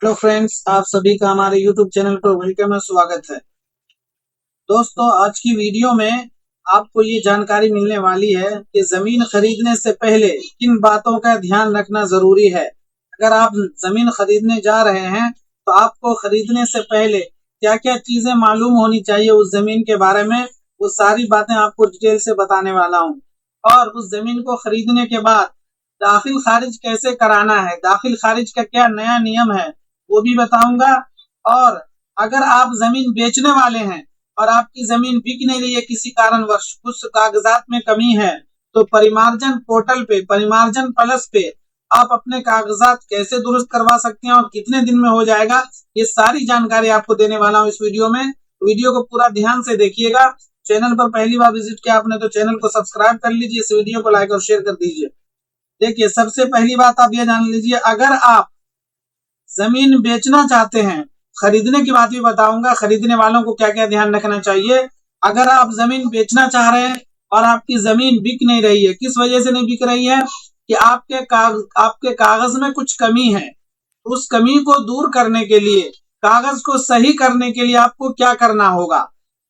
Hello friends, आप सभी का हमारे यूट्यूब चैनल पर वेलकम है, स्वागत है। दोस्तों, आज की वीडियो में आपको ये जानकारी मिलने वाली है कि जमीन खरीदने से पहले किन बातों का ध्यान रखना जरूरी है। अगर आप जमीन खरीदने जा रहे हैं तो आपको खरीदने से पहले क्या क्या चीजें मालूम होनी चाहिए उस जमीन के बारे में, वो सारी बातें आपको डिटेल से बताने वाला हूँ। और उस जमीन को खरीदने के बाद दाखिल खारिज कैसे कराना है, दाखिल खारिज का क्या नया नियम है वो भी बताऊंगा। और अगर आप जमीन बेचने वाले हैं और आपकी जमीन बिक नहीं रही है किसी कारणवश, कुछ कागजात में कमी है, तो परिमार्जन पोर्टल पे, परिमार्जन प्लस पे आप अपने कागजात कैसे दुरुस्त करवा सकते हैं और कितने दिन में हो जाएगा, ये सारी जानकारी आपको देने वाला हूँ इस वीडियो में। वीडियो को पूरा ध्यान से देखिएगा। चैनल पर पहली बार विजिट किया आपने तो चैनल को सब्सक्राइब कर लीजिए, इस वीडियो को लाइक और शेयर कर दीजिए। देखिए, सबसे पहली बात आप यह जान लीजिए, अगर आप जमीन बेचना चाहते हैं, खरीदने की बात भी बताऊंगा, खरीदने वालों को क्या क्या ध्यान रखना चाहिए। अगर आप जमीन बेचना चाह रहे हैं और आपकी जमीन बिक नहीं रही है, किस वजह से नहीं बिक रही है कि आपके कागज में कुछ कमी है। उस कमी को दूर करने के लिए, कागज को सही करने के लिए आपको क्या करना होगा।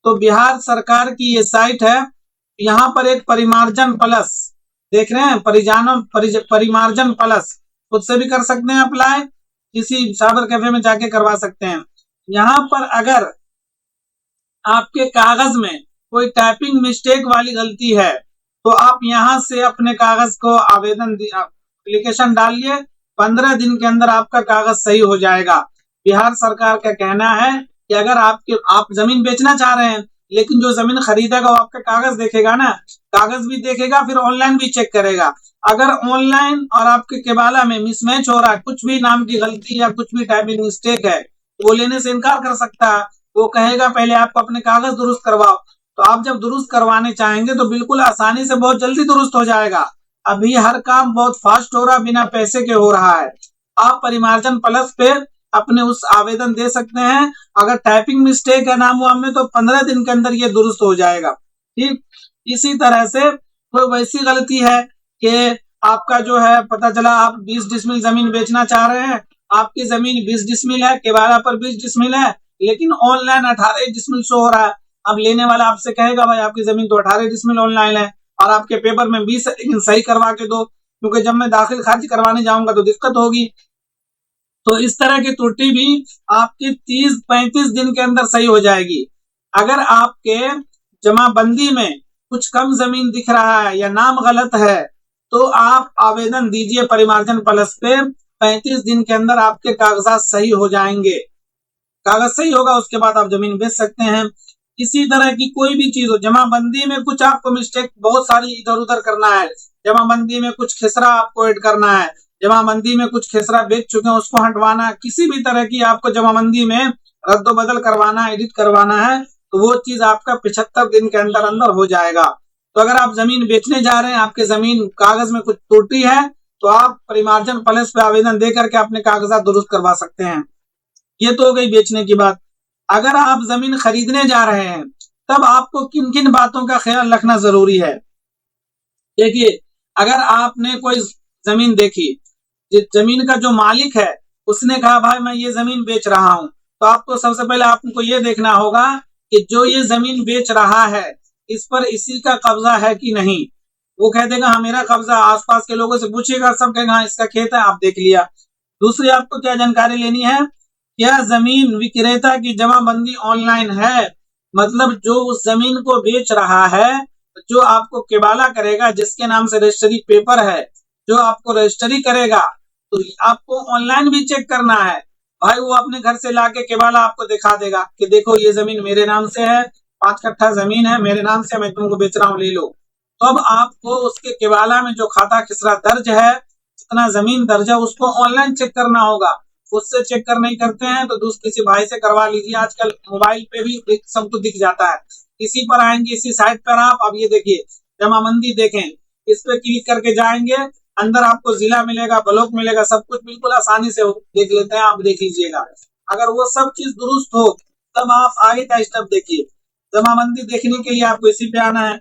तो बिहार सरकार की ये साइट है, यहाँ पर एक परिमार्जन प्लस देख रहे हैं, परिमार्जन प्लस खुद से भी कर सकते हैं अप्लाई, किसी साइबर कैफे में जाके करवा सकते हैं। यहाँ पर अगर आपके कागज में कोई टाइपिंग मिस्टेक वाली गलती है तो आप यहाँ से अपने कागज को एप्लीकेशन डालिए, 15 दिन के अंदर आपका कागज सही हो जाएगा। बिहार सरकार का कहना है कि अगर आप जमीन बेचना चाह रहे हैं, लेकिन जो जमीन खरीदेगा वो आपका कागज देखेगा ना, कागज भी देखेगा, फिर ऑनलाइन भी चेक करेगा। अगर ऑनलाइन और आपके केबाला में मिसमैच हो रहा है, कुछ भी नाम की गलती या कुछ भी टाइपिंग मिस्टेक है, वो लेने से इनकार कर सकता है। वो कहेगा पहले आप अपने कागज दुरुस्त करवाओ। तो आप जब दुरुस्त करवाने चाहेंगे तो बिल्कुल आसानी से बहुत जल्दी दुरुस्त हो जाएगा। अभी हर काम बहुत फास्ट हो रहा, बिना पैसे के हो रहा है। आप परिमार्जन प्लस पे अपने उस आवेदन दे सकते हैं। अगर टाइपिंग मिस्टेक है नाम वाम में तो 15 दिन के अंदर ये दुरुस्त हो जाएगा। ठीक इसी तरह से कोई वैसी गलती है कि आपका जो है, पता चला आप 20 डिसमिल जमीन बेचना चाह रहे हैं, आपकी जमीन 20 डिसमिल है, केवाड़ा पर 20 डिसमिल है, लेकिन ऑनलाइन 18 डिसमिल शो हो रहा है। अब लेने वाला आपसे कहेगा भाई आपकी जमीन तो 18 डिसमिल ऑनलाइन है और आपके पेपर में 20 है, लेकिन सही करवा के दो, क्योंकि जब मैं दाखिल खारिज करवाने जाऊंगा तो दिक्कत होगी। तो इस तरह की त्रुटि भी आपकी 30-35 दिन के अंदर सही हो जाएगी। अगर आपके जमाबंदी में कुछ कम जमीन दिख रहा है या नाम गलत है तो आप आवेदन दीजिए परिमार्जन प्लस पे, 35 दिन के अंदर आपके कागजात सही हो जाएंगे। कागज सही होगा उसके बाद आप जमीन बेच सकते हैं। इसी तरह की कोई भी चीज हो, जमाबंदी में कुछ आपको मिस्टेक बहुत सारी इधर उधर करना है, जमाबंदी में कुछ खेसरा आपको ऐड करना है, जमाबंदी में कुछ खेसरा बेच चुके हैं उसको हटवाना, किसी भी तरह की आपको जमाबंदी में रद्दोबदल करवाना, एडिट करवाना है, तो वो चीज आपका 75 दिन के अंदर अंदर हो जाएगा। तो अगर आप जमीन बेचने जा रहे हैं, आपके जमीन कागज में कुछ त्रुटि है, तो आप परिमार्जन प्लस पे आवेदन दे करके अपने कागजात दुरुस्त करवा सकते हैं। ये तो हो गई बेचने की बात। अगर आप जमीन खरीदने जा रहे हैं तब आपको किन किन बातों का ख्याल रखना जरूरी है। देखिए, अगर आपने कोई जमीन देखी, जमीन का जो मालिक है उसने कहा भाई मैं ये जमीन बेच रहा हूं, तो आपको सबसे पहले आपको ये देखना होगा कि जो ये जमीन बेच रहा है इस पर इसी का कब्जा है कि नहीं। वो कह देगा हाँ मेरा कब्जा, आसपास के लोगों से पूछिएगा, सब कहेगा हाँ इसका खेत है, आप देख लिया। दूसरी आपको क्या जानकारी लेनी है, क्या जमीन विक्रेता की जमाबंदी ऑनलाइन है, मतलब जो उस जमीन को बेच रहा है, जो आपको केबाला करेगा, जिसके नाम से रजिस्ट्री पेपर है, जो आपको रजिस्ट्री करेगा, तो आपको ऑनलाइन भी चेक करना है। भाई वो अपने घर से लाके केबाला आपको दिखा देगा कि देखो ये जमीन मेरे नाम से है, 5 कट्ठा जमीन है मेरे नाम से, मैं तुमको बेच रहा हूँ, ले लो। तो अब आपको उसके केबाला में जो खाता खिसरा दर्ज है, जितना जमीन दर्ज है, उसको ऑनलाइन चेक करना होगा। उससे चेक कर नहीं करते हैं तो दूसरे किसी भाई से करवा लीजिए, आजकल मोबाइल पे भी सब कुछ दिख जाता है। इसी पर आएंगे, इसी साइट पर आप अब ये देखिए जमाबंदी देखें, इस पे क्लिक करके जाएंगे, अंदर आपको जिला मिलेगा, ब्लॉक मिलेगा, सब कुछ बिल्कुल आसानी से देख लेते हैं, आप देख लीजिएगा। अगर वो सब चीज दुरुस्त हो तब आप आगे का स्टेप देखिए। जमाबंदी देखने के लिए आपको इसी पे आना है।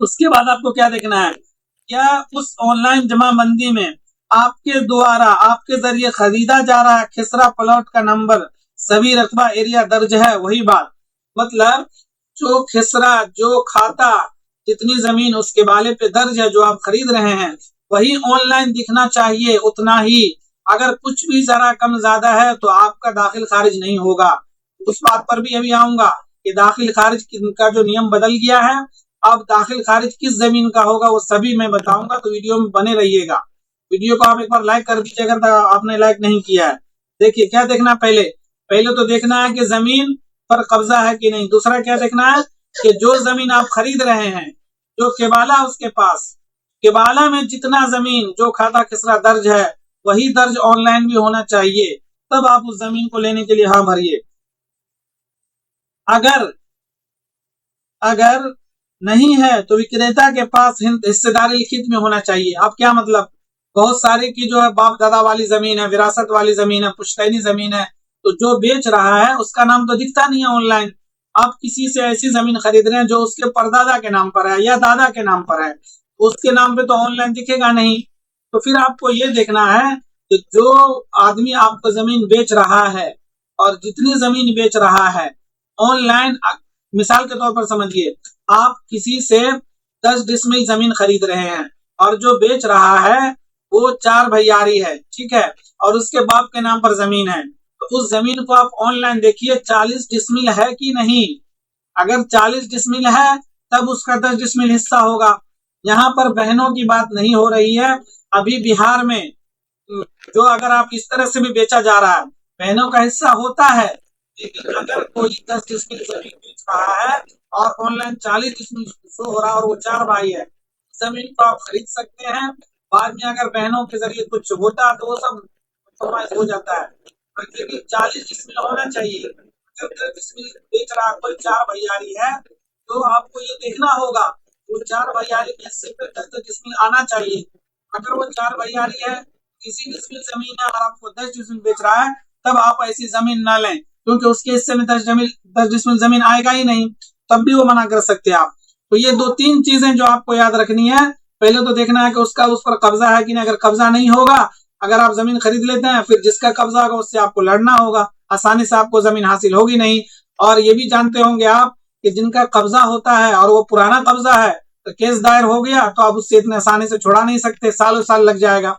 उसके बाद आपको क्या देखना है, क्या उस ऑनलाइन जमाबंदी में आपके द्वारा आपके जरिए खरीदा जा रहा है खिसरा प्लॉट का नंबर, सभी रकबा एरिया दर्ज है, वही बात। मतलब जो खिसरा, जो खाता, जितनी जमीन उसके वाले पे दर्ज है जो आप खरीद रहे हैं, वही ऑनलाइन दिखना चाहिए उतना ही। अगर कुछ भी जरा कम ज्यादा है तो आपका दाखिल खारिज नहीं होगा। उस बात पर भी अभी आऊंगा कि दाखिल खारिज का जो नियम बदल गया है, अब दाखिल खारिज किस जमीन का होगा वो सभी मैं बताऊंगा, तो वीडियो में बने रहिएगा। वीडियो को आप एक बार लाइक कर दीजिए अगर आपने लाइक नहीं किया है। देखिए क्या देखना, पहले पहले तो देखना है कि जमीन पर कब्जा है कि नहीं। दूसरा क्या देखना है कि जो जमीन आप खरीद रहे हैं, जो केबाला उसके पास, केबाला में जितना जमीन जो खाता खिसरा दर्ज है वही दर्ज ऑनलाइन भी होना चाहिए, तब आप उस जमीन को लेने के लिए हाँ भरिए। अगर अगर नहीं है तो विक्रेता के पास हिस्सेदारी लिखित में होना चाहिए। अब क्या मतलब, बहुत सारे की जो है बाप दादा वाली जमीन है, विरासत वाली जमीन है, पुश्तैनी जमीन है, तो जो बेच रहा है उसका नाम तो दिखता नहीं है ऑनलाइन। आप किसी से ऐसी जमीन खरीद रहे हैं जो उसके परदादा के नाम पर है या दादा के नाम पर है, उसके नाम पे तो ऑनलाइन दिखेगा नहीं। तो फिर आपको ये देखना है कि जो आदमी आपको जमीन बेच रहा है और जितनी जमीन बेच रहा है ऑनलाइन, मिसाल के तौर पर समझिए, आप किसी से 10 डिसमिल जमीन खरीद रहे हैं और जो बेच रहा है वो 4 भैयारी है, ठीक है, और उसके बाप के नाम पर जमीन है, तो उस जमीन को आप ऑनलाइन देखिए 40 डिसमिल है कि नहीं। अगर 40 डिसमिल है तब उसका 10 डिसमिल हिस्सा होगा। यहाँ पर बहनों की बात नहीं हो रही है। अभी बिहार में जो अगर आप इस तरह से भी बेचा जा रहा है, बहनों का हिस्सा होता है, लेकिन अगर कोई 10 डिसमिल जमीन बेच रहा है और ऑनलाइन 40 डिसमिल शो हो रहा है और वो 4 भाई है, जमीन को आप खरीद सकते हैं। बाद में अगर बहनों के जरिए कुछ होता तो वो सब कॉम्प्रोमाइज हो जाता है, लेकिन 40 डिसमिल होना चाहिए। अगर 10 डिसमिल बेच रहा कोई 4 भैयारी है तो आपको ये देखना होगा वो 4 भैयारी के हिस्से पे 10 डिसमिल आना चाहिए। अगर वो 4 भैयारी है, किसी डिसमिल जमीन है और आपको 10 डिसमिल बेच रहा है, तब आप ऐसी जमीन ना लें, क्योंकि उसके हिस्से में 10 डिसमिल जमीन आएगा ही नहीं, तब भी वो मना कर सकते हैं आप। तो ये 2-3 चीजें जो आपको याद रखनी है। पहले तो देखना है कि उसका उस पर कब्जा है कि नहीं। अगर कब्जा नहीं होगा, अगर आप जमीन खरीद लेते हैं, फिर जिसका कब्जा होगा उससे आपको लड़ना होगा, आसानी से आपको जमीन हासिल होगी नहीं। और ये भी जानते होंगे आप कि जिनका कब्जा होता है और वो पुराना कब्जा है, तो केस दायर हो गया तो आप उससे इतने आसानी से छुड़ा नहीं सकते, सालों साल लग जाएगा।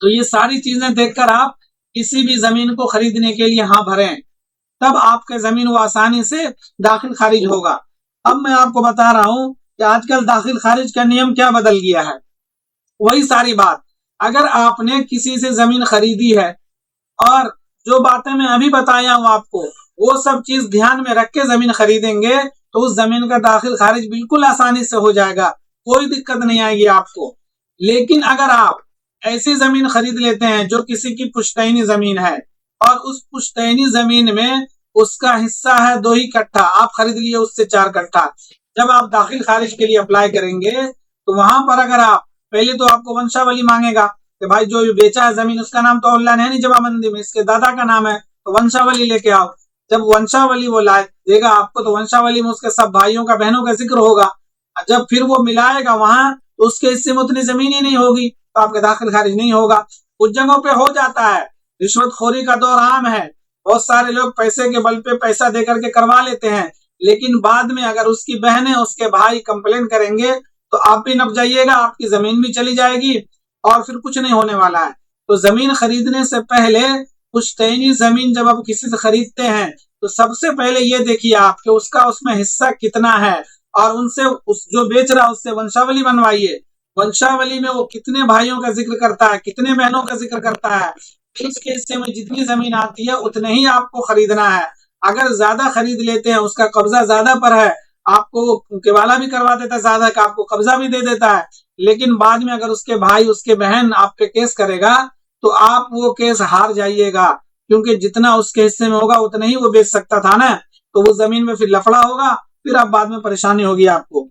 तो ये सारी चीजें देखकर आप किसी भी जमीन को खरीदने के लिए हाँ भरें, तब आपके जमीन वो आसानी से दाखिल खारिज होगा। अब मैं आपको बता रहा हूं कि आजकल दाखिल खारिज का नियम क्या बदल गया है। वही सारी बात, अगर आपने किसी से जमीन खरीदी है और जो बातें मैं अभी बताया हूं आपको, वो सब चीज ध्यान में रख के जमीन खरीदेंगे तो उस जमीन का दाखिल खारिज बिल्कुल आसानी से हो जाएगा, कोई दिक्कत नहीं आएगी आपको। लेकिन अगर आप ऐसी जमीन खरीद लेते हैं जो किसी की पुश्तैनी जमीन है और उस पुश्तैनी जमीन में उसका हिस्सा है 2 ही कट्ठा, आप खरीद लिए उससे 4 कट्ठा, जब आप दाखिल खारिज के लिए अप्लाई करेंगे तो वहां पर अगर आप पहले तो आपको वंशावली मांगेगा कि भाई जो बेचा है जमीन उसका नाम तो ऑनलाइन है नहीं जमाबंदी में, इसके दादा का नाम है, तो वंशावली लेके आओ। जब वंशावली वो लाए देगा आपको, तो वंशावली में उसके सब भाइयों का बहनों का जिक्र होगा। जब फिर वो मिलाएगा वहां तो उसके हिस्से में उतनी जमीन ही नहीं होगी, तो आपका दाखिल खारिज नहीं होगा। कुछ जगहों पे हो जाता है, रिश्वतखोरी का दौर आम है, बहुत सारे लोग पैसे के बल पे पैसा दे करके करवा लेते हैं, लेकिन बाद में अगर उसकी बहनें उसके भाई कंप्लेन करेंगे तो आप भी नप जाइएगा, आपकी जमीन भी चली जाएगी और फिर कुछ नहीं होने वाला है। तो जमीन खरीदने से पहले पुश्तैनी जमीन जब आप किसी से खरीदते हैं तो सबसे पहले ये देखिए आप कि उसका उसमें हिस्सा कितना है, और उनसे उस जो बेच रहा है उससे वंशावली बनवाइए। वंशावली में वो कितने भाइयों का जिक्र करता है, कितने बहनों का जिक्र करता है, उसके हिस्से में जितनी जमीन आती है उतने ही आपको खरीदना है। अगर ज्यादा खरीद लेते हैं, उसका कब्जा ज्यादा पर है, आपको केवाला भी करवा देता है ज्यादा का, आपको कब्जा भी दे देता है, लेकिन बाद में अगर उसके भाई उसके बहन आप पे केस करेगा तो आप वो केस हार जाइएगा, क्योंकि जितना उसके हिस्से में होगा उतना ही वो बेच सकता था ना, तो वो जमीन में फिर लफड़ा होगा, फिर आप बाद में परेशानी होगी आपको।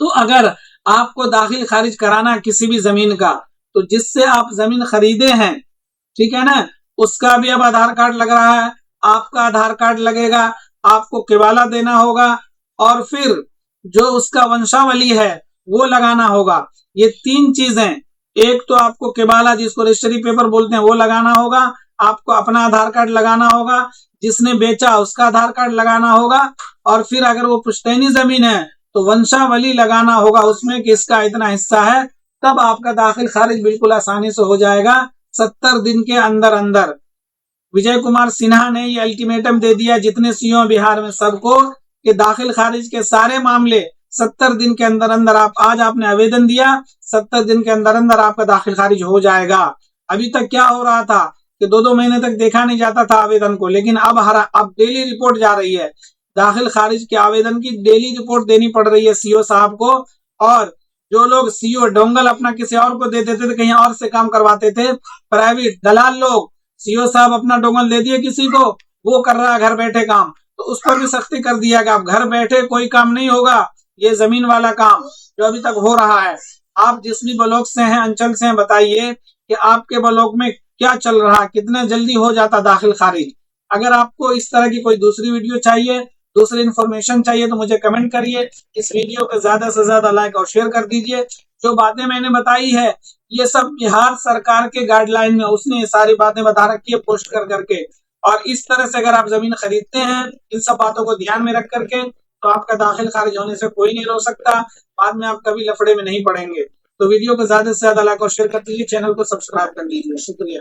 तो अगर आपको दाखिल खारिज कराना किसी भी जमीन का, तो जिससे आप जमीन खरीदे हैं, ठीक है ना, उसका भी अब आधार कार्ड लग रहा है, आपका आधार कार्ड लगेगा, आपको केवाला देना होगा, और फिर जो उसका वंशावली है वो लगाना होगा। ये 3 चीजें एक तो आपको केबाला जिसको रजिस्ट्री पेपर बोलते हैं वो लगाना होगा, आपको अपना आधार कार्ड लगाना होगा, जिसने बेचा उसका आधार कार्ड लगाना होगा, और फिर अगर वो पुश्तैनी जमीन है तो वंशावली लगाना होगा उसमें कि इसका इतना हिस्सा है, तब आपका दाखिल खारिज बिल्कुल आसानी से हो जाएगा 70 दिन के अंदर अंदर। विजय कुमार सिन्हा ने ये अल्टीमेटम दे दिया जितने सीओ बिहार में सबको कि दाखिल खारिज के सारे मामले 70 दिन के अंदर अंदर, आप आज आपने आवेदन दिया 70 दिन के अंदर अंदर आपका दाखिल खारिज हो जाएगा। अभी तक क्या हो रहा था कि 2-2 महीने तक देखा नहीं जाता था आवेदन को, लेकिन अब डेली रिपोर्ट जा रही है, दाखिल खारिज के आवेदन की डेली रिपोर्ट देनी पड़ रही है सीओ साहब को। और जो लोग सीओ डोंगल अपना किसी और को दे देते थे, कहीं और से काम करवाते थे, प्राइवेट दलाल लोग, सीओ साहब अपना डोंगल दे दिए किसी को, वो कर रहा है घर बैठे काम, तो उस पर भी सख्ती कर दिया कि अब घर बैठे कोई काम नहीं होगा, ये जमीन वाला काम जो अभी तक हो रहा है। आप जिस भी ब्लॉक से हैं, अंचल से हैं, बताइए कि आपके ब्लॉक में क्या चल रहा है, कितना जल्दी हो जाता दाखिल खारिज। अगर आपको इस तरह की कोई दूसरी वीडियो चाहिए, दूसरी इन्फॉर्मेशन चाहिए, तो मुझे कमेंट करिए। इस वीडियो को ज्यादा से ज्यादा लाइक और शेयर कर दीजिए। जो बातें मैंने बताई है ये सब बिहार सरकार के गाइडलाइन में उसने सारी बातें बता रखी है पोस्ट कर करके, और इस तरह से अगर आप जमीन खरीदते हैं इन सब बातों को ध्यान में रख करके, तो आपका दाखिल खारिज होने से कोई नहीं रोक सकता, बाद में आप कभी लफड़े में नहीं पड़ेंगे। तो वीडियो को ज्यादा से ज्यादा लाइक और शेयर कर दीजिए, चैनल को सब्सक्राइब कर दीजिए। शुक्रिया।